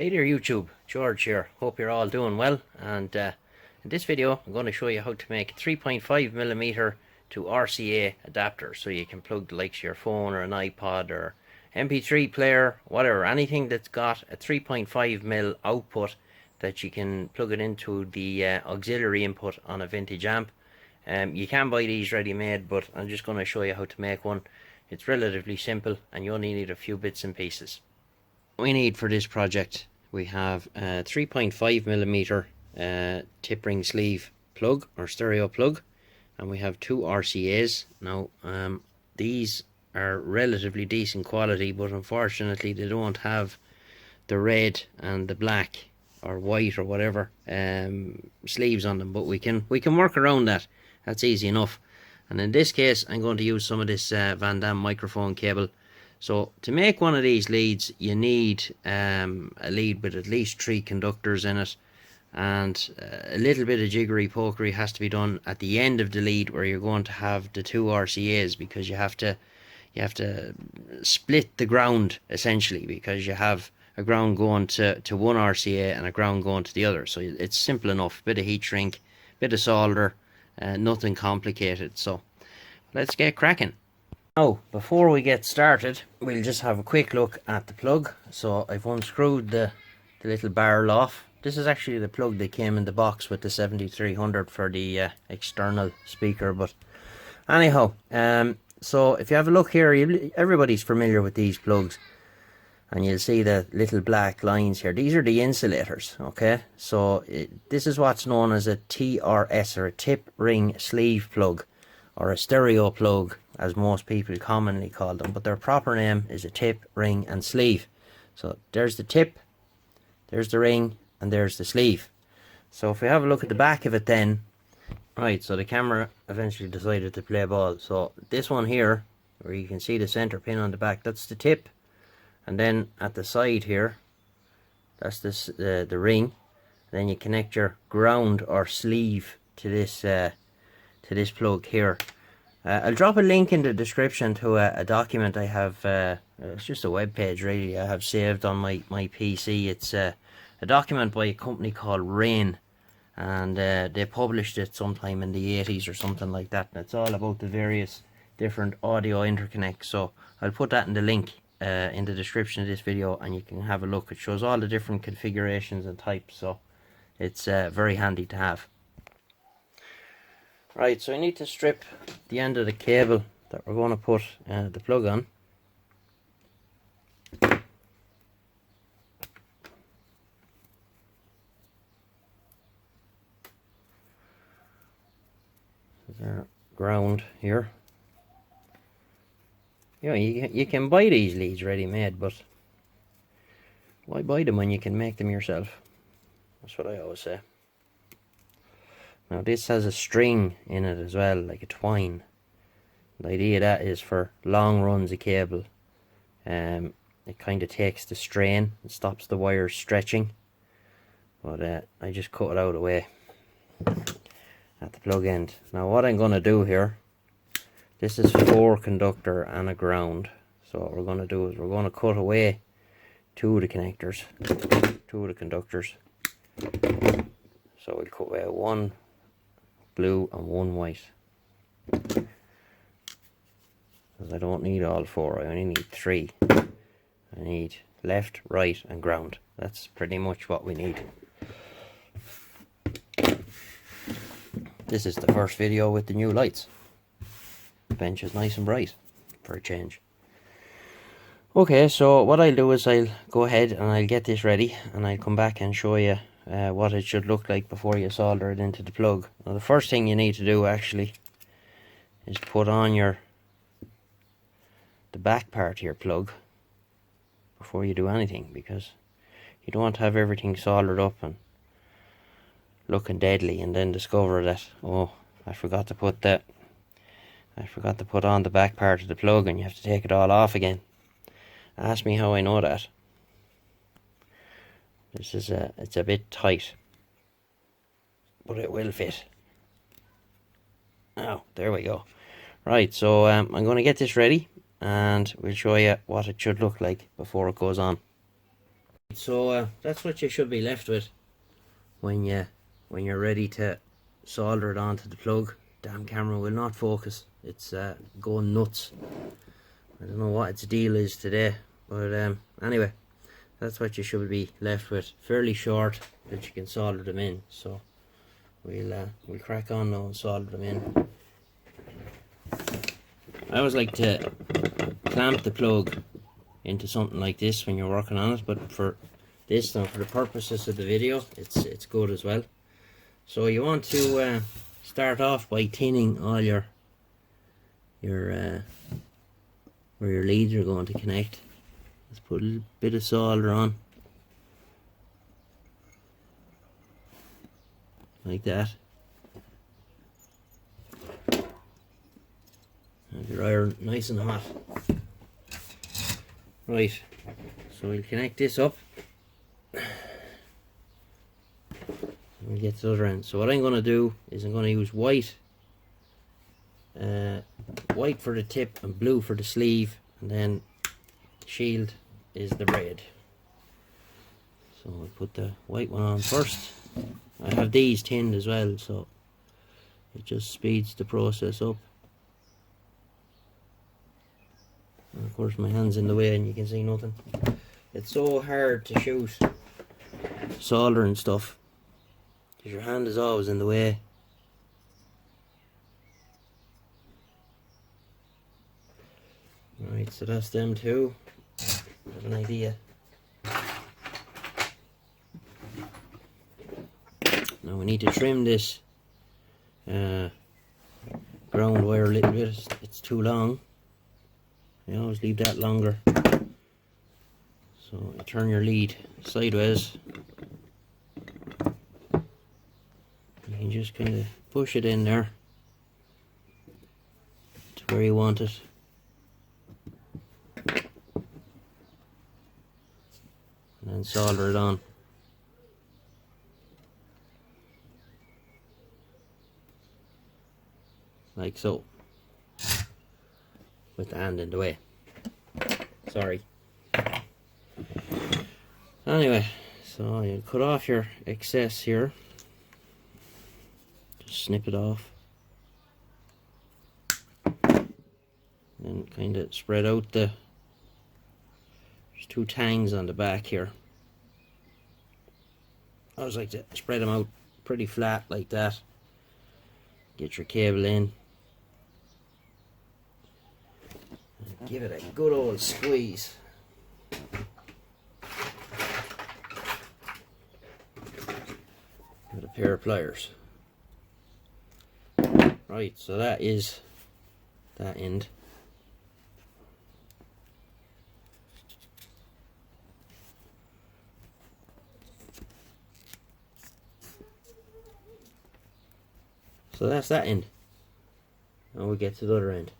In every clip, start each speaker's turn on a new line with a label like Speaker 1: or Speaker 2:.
Speaker 1: Hey there YouTube, George here. Hope you're all doing well, and in this video I'm going to show you how to make a 3.5mm to RCA adapter so you can plug the likes of your phone or an iPod or MP3 player, whatever, anything that's got a 3.5mm output that you can plug it into the auxiliary input on a vintage amp. You can buy these ready made, but I'm just going to show you how to make one. It's relatively simple and you only need a few bits and pieces. We need for this project, we have a 3.5mm tip ring sleeve plug or stereo plug, and we have two RCAs. Now these are relatively decent quality, but unfortunately they don't have the red and the black or white or whatever sleeves on them, but we can work around that. That's easy enough. And in this case I'm going to use some of this Van Damme microphone cable. So to make one of these leads, you need a lead with at least 3 conductors in it, and a little bit of jiggery pokery has to be done at the end of the lead where you're going to have the two RCAs, because you have to split the ground essentially, because you have a ground going to one RCA and a ground going to the other. So it's simple enough, bit of heat shrink, bit of solder, nothing complicated. So let's get cracking. Now, before we get started, we'll just have a quick look at the plug. So I've unscrewed the little barrel off. This is actually the plug that came in the box with the 7300 for the external speaker. But anyhow, so if you have a look here, everybody's familiar with these plugs, and you'll see the little black lines here. These are the insulators, okay? So this is what's known as a TRS, or a tip ring sleeve plug, or a stereo plug, as most people commonly call them, but their proper name is a tip, ring and sleeve. So there's the tip, there's the ring, and there's the sleeve. So if we have a look at the back of it then, right, so the camera eventually decided to play ball. So this one here, where you can see the center pin on the back, that's the tip, and then at the side here, that's the ring. Then you connect your ground or sleeve to this plug here. I'll drop a link in the description to a document I have. It's just a web page really I have saved on my PC. It's a document by a company called Rain, and they published it sometime in the 80s or something like that, and it's all about the various different audio interconnects. So I'll put that in the link in the description of this video, and you can have a look. It shows all the different configurations and types, so it's very handy to have. Right, so I need to strip the end of the cable that we're going to put the plug on. There's our ground here. You know, you can buy these leads ready made, but why buy them when you can make them yourself? That's what I always say. Now this has a string in it as well, like a twine. The idea of that is for long runs of cable. It kind of takes the strain and stops the wires stretching. But I just cut it out of the way at the plug end. Now what I'm going to do here, this is 4 conductor and a ground. So what we're going to do is we're going to cut away 2 of the connectors, 2 of the conductors. So we'll cut away 1 blue and 1 white, because I don't need all 4, I only need 3. I need left, right and ground. That's pretty much what we need. This is the first video with the new lights. The bench is nice and bright for a change. Okay, so what I'll do is I'll go ahead and I'll get this ready, and I'll come back and show you what it should look like before you solder it into the plug. Now the first thing you need to do actually is put on the back part of your plug before you do anything, because you don't want to have everything soldered up and looking deadly and then discover that, oh, I forgot to put on the back part of the plug, and you have to take it all off again. Ask me how I know that. This is it's a bit tight, but it will fit. Oh, there we go. Right, so I'm going to get this ready, and we'll show you what it should look like before it goes on. So that's what you should be left with when you're ready to solder it onto the plug. Damn camera will not focus. It's going nuts. I don't know what its deal is today, but anyway, that's what you should be left with. Fairly short that you can solder them in. So we'll crack on now and solder them in. I always like to clamp the plug into something like this when you're working on it, but for this now, for the purposes of the video, it's good as well. So you want to start off by tinning all your where your leads are going to connect. Let's put a little bit of solder on, like that. And your iron nice and hot. Right, so we'll connect this up. We'll get to the other end. So what I'm going to do is I'm going to use white for the tip and blue for the sleeve, and then shield is the braid. So I'll put the white one on first. I have these tinned as well, so it just speeds the process up. And of course my hand's in the way and you can see nothing. It's so hard to shoot soldering stuff because your hand is always in the way. Right, so that's them two. I have an idea. Now we need to trim this ground wire a little bit. It's too long. You always leave that longer. So you turn your lead sideways. You can just kind of push it in there to where you want it. And then solder it on. Like so. With the hand in the way. Sorry. Anyway, so you cut off your excess here. Just snip it off. And kind of spread out there's two tangs on the back here. I always like to spread them out pretty flat like that. Get your cable in. Give it a good old squeeze. With a pair of pliers. Right, so that is that end. So that's that end. Now we get to the other end.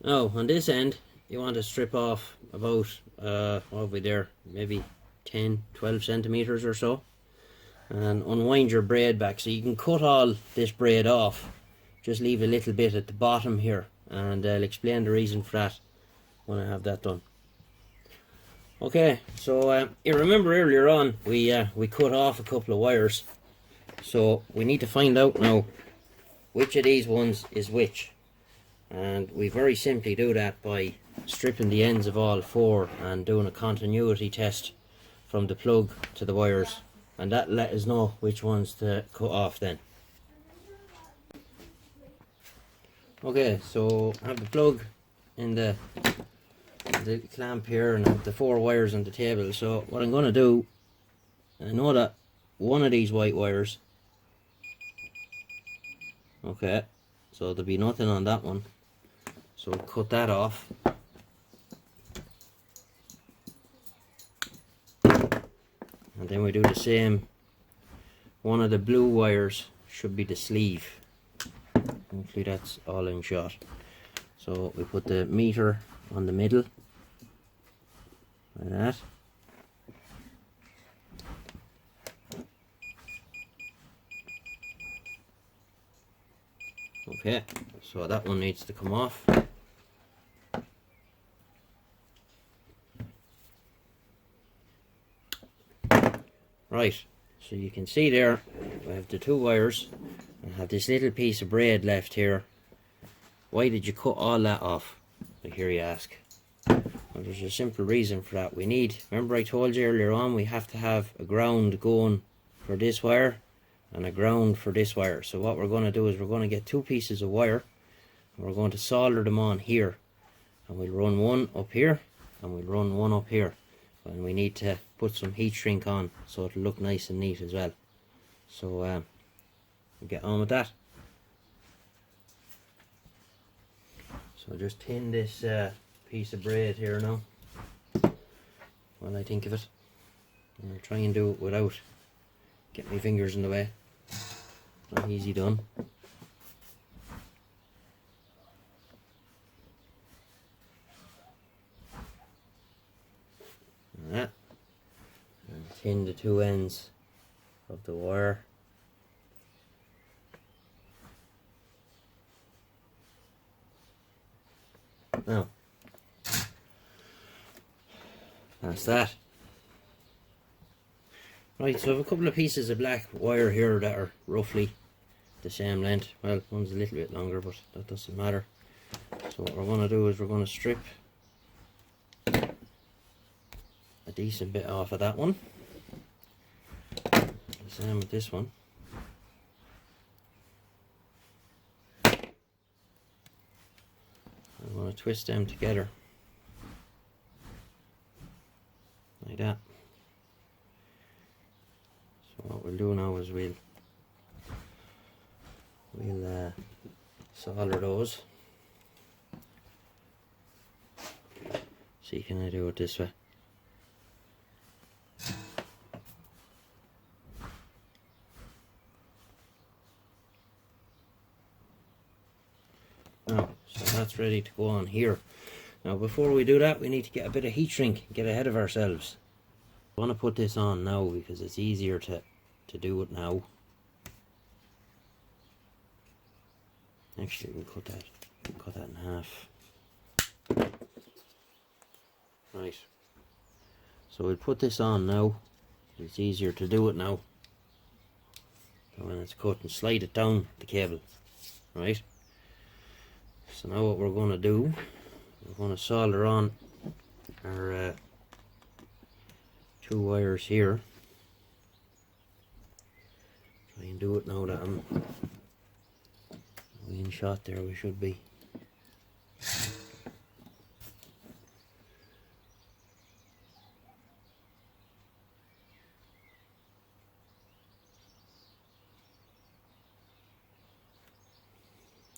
Speaker 1: Now on this end you want to strip off about what have we there, maybe 10-12 centimeters or so, and unwind your braid back. So you can cut all this braid off, just leave a little bit at the bottom here, and I'll explain the reason for that when I have that done. Okay, so you remember earlier on we cut off a couple of wires, so we need to find out now which of these ones is which. And we very simply do that by stripping the ends of all four and doing a continuity test from the plug to the wires, and that let us know which ones to cut off then. Okay, so I have the plug in the clamp here and I have the four wires on the table. So what I'm going to do, I know that one of these white wires, okay, so there'll be nothing on that one. So we'll cut that off. And then we do the same. One of the blue wires should be the sleeve. Hopefully that's all in shot. So we put the meter on the middle, like that. Okay, so that one needs to come off. Right, so you can see there we have the 2 wires. I have this little piece of braid left here. Why did you cut all that off, I hear you ask? Well, there's a simple reason for that. We need, remember I told you earlier on, we have to have a ground going for this wire and a ground for this wire. So what we're going to do is we're going to get 2 pieces of wire and we're going to solder them on here, and we'll run one up here and we'll run one up here, and we need to put some heat shrink on so it'll look nice and neat as well. So we'll get on with that. So just tin this piece of braid here now while I think of it. I'll try and do it without getting my fingers in the way. Not easy done. And that. And tin the 2 ends of the wire. Now, that's that. Right, so I have a couple of pieces of black wire here that are roughly the same length. Well, one's a little bit longer, but that doesn't matter. So what we're going to do is we're going to strip a decent bit off of that one. The same with this one. I'm going to twist them together like that. So what we'll do now is we'll solder those. See, can I do it this way? Now, so that's ready to go on here. Now before we do that, we need to get a bit of heat shrink, get ahead of ourselves. I want to put this on now because it's easier to do it now. Actually, we can cut that in half. Right. So we'll put this on now. It's easier to do it now. So when it's cut, and slide it down the cable. Right. So now what we're going to do, we're going to solder on our 2 wires here. Try and do it now that I'm in shot there, we should be.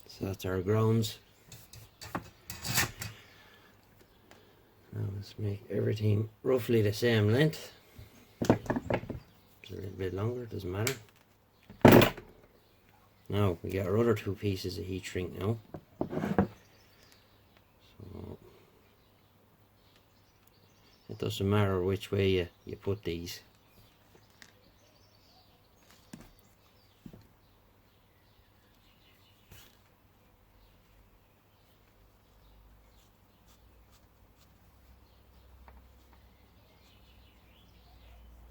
Speaker 1: So that's our grounds. Now let's make everything roughly the same length. It's a little bit longer, doesn't matter. Now we got our other 2 pieces of heat shrink now. So it doesn't matter which way you put these.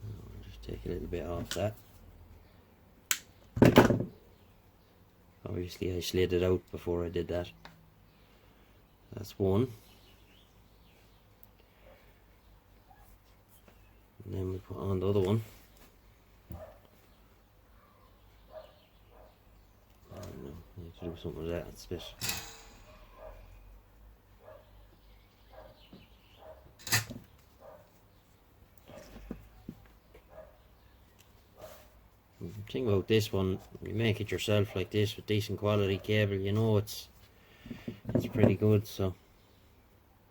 Speaker 1: I'll just take a little bit off that. Obviously I slid it out before I did that. That's one. And then we put on the other one. I don't know, I need to do something with that, it's a bit. The thing about this one, you make it yourself like this with decent quality cable, you know it's pretty good. So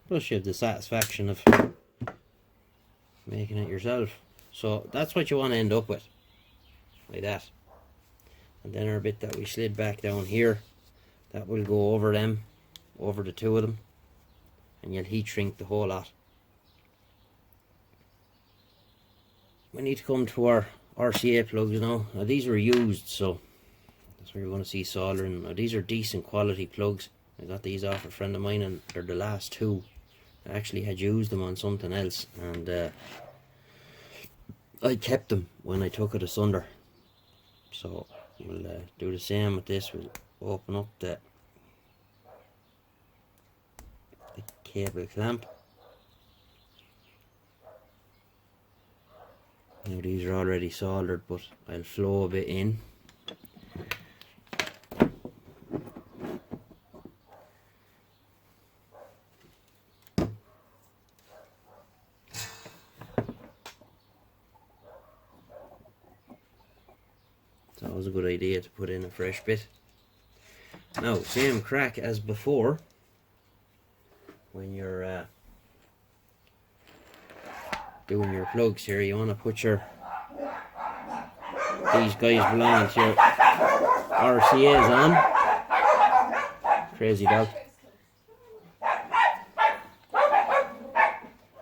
Speaker 1: plus you have the satisfaction of making it yourself. So that's what you want to end up with, like that. And then our bit that we slid back down here, that will go over them, over the 2 of them, and you'll heat shrink the whole lot. We need to come to our RCA plugs now. Now these were used, so that's where you're going to see soldering. Now these are decent quality plugs. I got these off a friend of mine and they're the last 2. I actually had used them on something else and I kept them when I took it asunder. So we'll do the same with this. We'll open up the cable clamp. Now these are already soldered, but I'll flow a bit in. It's always a good idea to put in a fresh bit. Now, same crack as before. When you're doing your plugs here, you want to put these guys belong to your RCAs on. Crazy dog.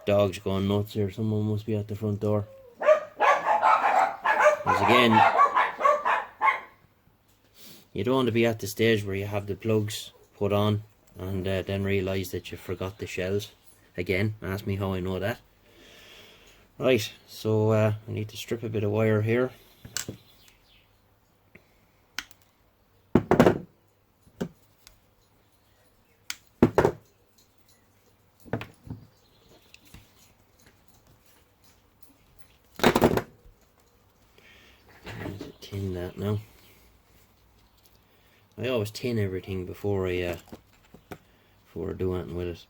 Speaker 1: Dog's going nuts here. Someone must be at the front door. Because again, you don't want to be at the stage where you have the plugs put on and then realise that you forgot the shells. Again, ask me how I know that. Right, so I need to strip a bit of wire here. Tin that now. I always tin everything before I do anything with it.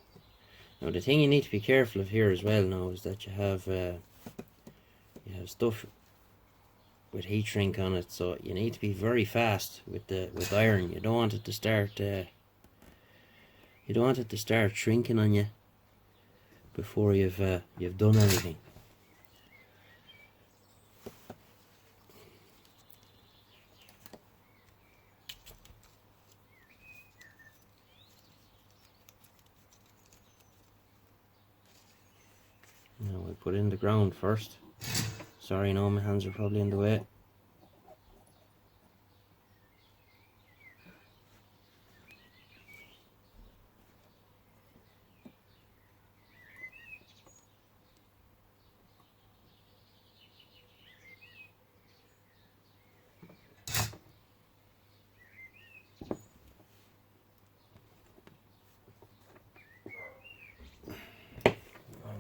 Speaker 1: Now the thing you need to be careful of here as well now is that you have stuff with heat shrink on it, so you need to be very fast with iron. You don't want it to start shrinking on you before you've done everything. Now we'll put in the ground first. Sorry, no, my hands are probably in the way.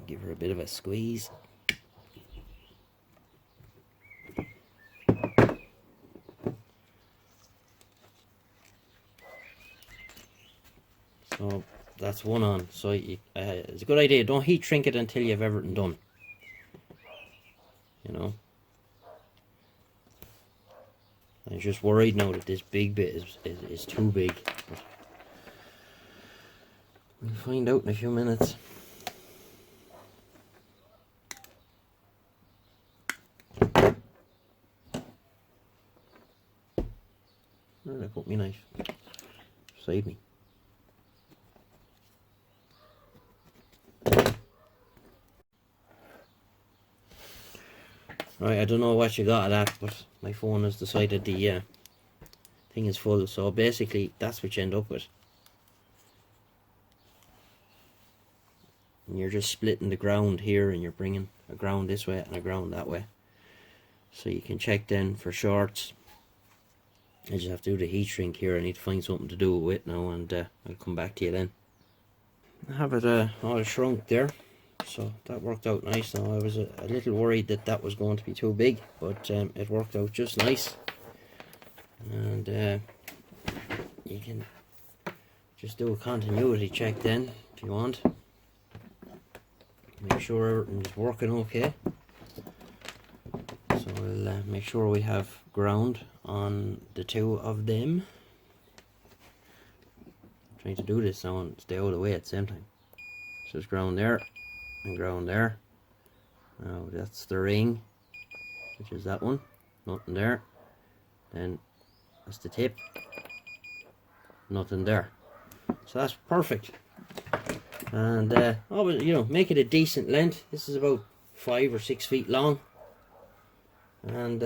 Speaker 1: Give her a bit of a squeeze. So that's one on. So it's a good idea. Don't heat shrink it until you've everything done. You know. I'm just worried now that this big bit is too big. But we'll find out in a few minutes. Where did I put my knife? Beside me. Right, I don't know what you got of that, but my phone has decided the thing is full, so basically that's what you end up with. And you're just splitting the ground here, and you're bringing a ground this way and a ground that way. So you can check then for shorts. I just have to do the heat shrink here. I need to find something to do with it now, and I'll come back to you then. I have it all shrunk there, so that worked out nice. Now I was a little worried that that was going to be too big, but it worked out just nice. And you can just do a continuity check then if you want. Make sure everything's working okay. So we'll make sure we have ground on the two of them. I'm trying to do this now and stay out of the way at the same time. So there's ground there and ground there. Now that's the ring, which is that one. Nothing there. Then that's the tip. Nothing there. So that's perfect. And always, you know, make it a decent length. This is about 5 or 6 feet long. And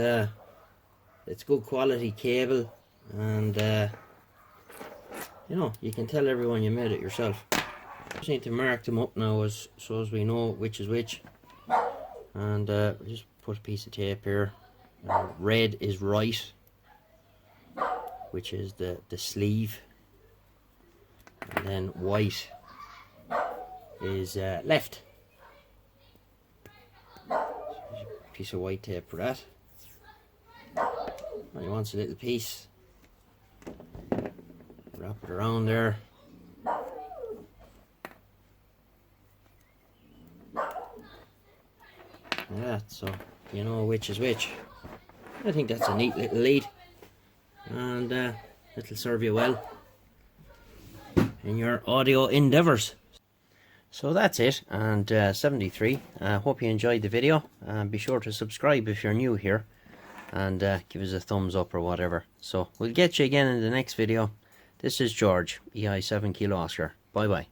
Speaker 1: it's good quality cable, and you know, you can tell everyone you made it yourself. Just need to mark them up now so as we know which is which. And just put a piece of tape here. Red is right, which is the sleeve, and then white is left. Piece of white tape for that. And he wants a little piece. Wrap it around there. Yeah, so you know which is which. I think that's a neat little lead, and it'll serve you well in your audio endeavours. So that's it, and 73. Hope you enjoyed the video. Be sure to subscribe if you're new here, and give us a thumbs up or whatever. So we'll get you again in the next video. This is George, EI 7 Kilo Oscar. Bye bye.